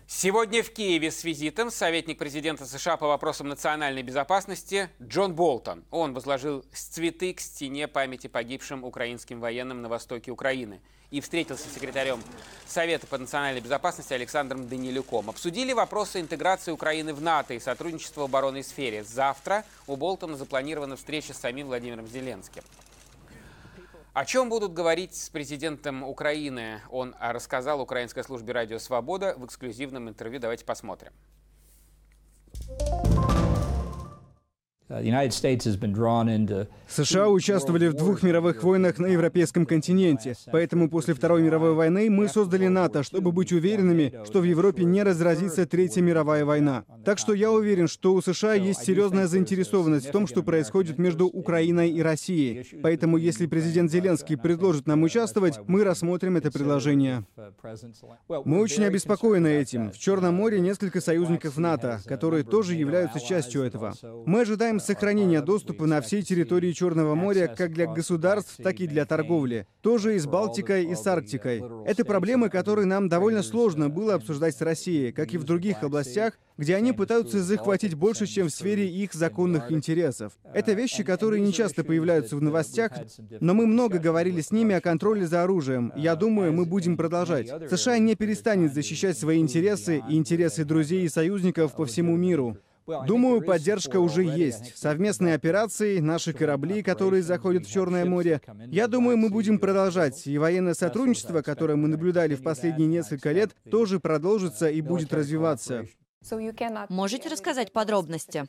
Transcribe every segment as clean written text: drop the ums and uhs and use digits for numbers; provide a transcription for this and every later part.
Сегодня в Киеве с визитом советник президента США по вопросам национальной безопасности Джон Болтон. Он возложил цветы к стене памяти погибшим украинским военным на востоке Украины и встретился с секретарем Совета по национальной безопасности Александром Данилюком. Обсудили вопросы интеграции Украины в НАТО и сотрудничества в оборонной сфере. Завтра у Болтона запланирована встреча с самим Владимиром Зеленским. О чем будут говорить с президентом Украины, он рассказал украинской службе «Радио Свобода» в эксклюзивном интервью. Давайте посмотрим. США участвовали в 2 мировых войнах на европейском континенте. Поэтому после Второй мировой войны мы создали НАТО, чтобы быть уверенными, что в Европе не разразится Третья мировая война. Так что я уверен, что у США есть серьезная заинтересованность в том, что происходит между Украиной и Россией. Поэтому если президент Зеленский предложит нам участвовать, мы рассмотрим это предложение. Мы очень обеспокоены этим. В Черном море несколько союзников НАТО, которые тоже являются частью этого. Мы ожидаем сохранения доступа на всей территории Черного моря как для государств, так и для торговли. Тоже и с Балтикой, и с Арктикой. Это проблемы, которые нам довольно сложно было обсуждать с Россией, как и в других областях, где они пытаются захватить больше, чем в сфере их законных интересов. Это вещи, которые не часто появляются в новостях, но мы много говорили с ними о контроле за оружием. Я думаю, мы будем продолжать. США не перестанет защищать свои интересы и интересы друзей и союзников по всему миру. Думаю, поддержка уже есть. Совместные операции, наши корабли, которые заходят в Черное море. Я думаю, мы будем продолжать. И военное сотрудничество, которое мы наблюдали в последние несколько лет, тоже продолжится и будет развиваться. Можете рассказать подробности?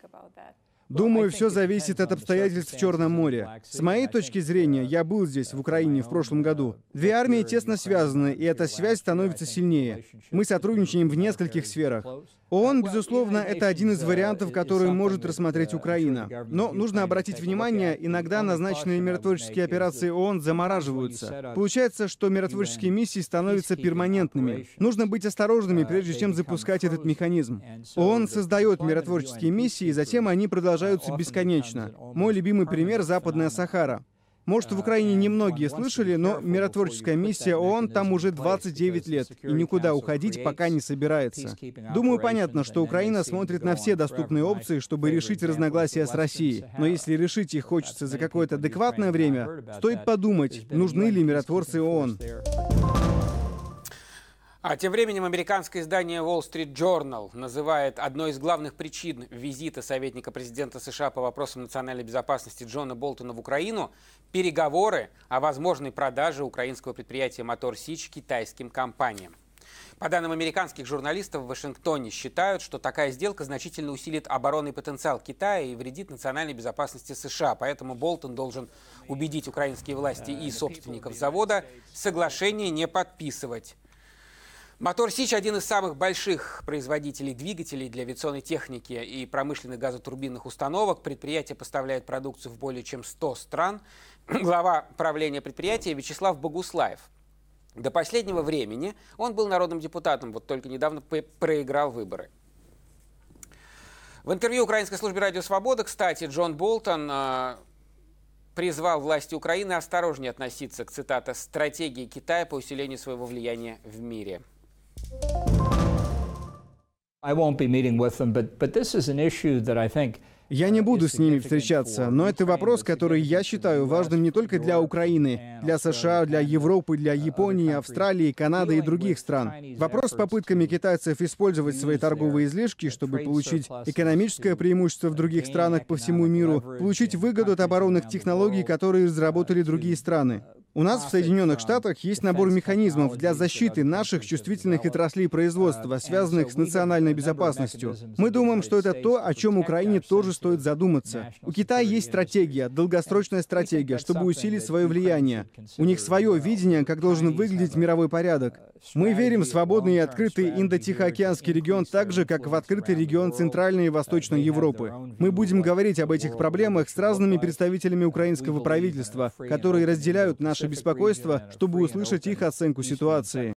Думаю, все зависит от обстоятельств в Черном море. С моей точки зрения, я был здесь, в Украине, в прошлом году. 2 армии тесно связаны, и эта связь становится сильнее. Мы сотрудничаем в нескольких сферах. ООН, безусловно, это один из вариантов, который может рассмотреть Украина. Но нужно обратить внимание, иногда назначенные миротворческие операции ООН замораживаются. Получается, что миротворческие миссии становятся перманентными. Нужно быть осторожными, прежде чем запускать этот механизм. ООН создает миротворческие миссии, и затем они продолжаются бесконечно. Мой любимый пример — Западная Сахара. Может, в Украине немногие слышали, но миротворческая миссия ООН там уже 29 лет, и никуда уходить пока не собирается. Думаю, понятно, что Украина смотрит на все доступные опции, чтобы решить разногласия с Россией. Но если решить их хочется за какое-то адекватное время, стоит подумать, нужны ли миротворцы ООН. А тем временем американское издание Wall Street Journal называет одной из главных причин визита советника президента США по вопросам национальной безопасности Джона Болтона в Украину переговоры о возможной продаже украинского предприятия «Мотор Сич» китайским компаниям. По данным американских журналистов, в Вашингтоне считают, что такая сделка значительно усилит оборонный потенциал Китая и вредит национальной безопасности США. Поэтому Болтон должен убедить украинские власти и собственников завода соглашение не подписывать. «Мотор Сич» — один из самых больших производителей двигателей для авиационной техники и промышленных газотурбинных установок. Предприятие поставляет продукцию в более чем 100 стран. Глава правления предприятия Вячеслав Богуслаев. До последнего времени он был народным депутатом, вот только недавно проиграл выборы. В интервью украинской службе «Радио Свобода», кстати, Джон Болтон призвал власти Украины осторожнее относиться к, цитата, «стратегии Китая по усилению своего влияния в мире». Я не буду с ними встречаться, но это вопрос, который я считаю важным не только для Украины, для США, для Европы, для Японии, Австралии, Канады и других стран. Вопрос с попытками китайцев использовать свои торговые излишки, чтобы получить экономическое преимущество в других странах по всему миру, получить выгоду от оборонных технологий, которые разработали другие страны. У нас в Соединенных Штатах есть набор механизмов для защиты наших чувствительных отраслей производства, связанных с национальной безопасностью. Мы думаем, что это то, о чем Украине тоже стоит задуматься. У Китая есть стратегия, долгосрочная стратегия, чтобы усилить свое влияние. У них свое видение, как должен выглядеть мировой порядок. Мы верим в свободный и открытый Индо-Тихоокеанский регион так же, как в открытый регион Центральной и Восточной Европы. Мы будем говорить об этих проблемах с разными представителями украинского правительства, которые разделяют наше беспокойство, чтобы услышать их оценку ситуации.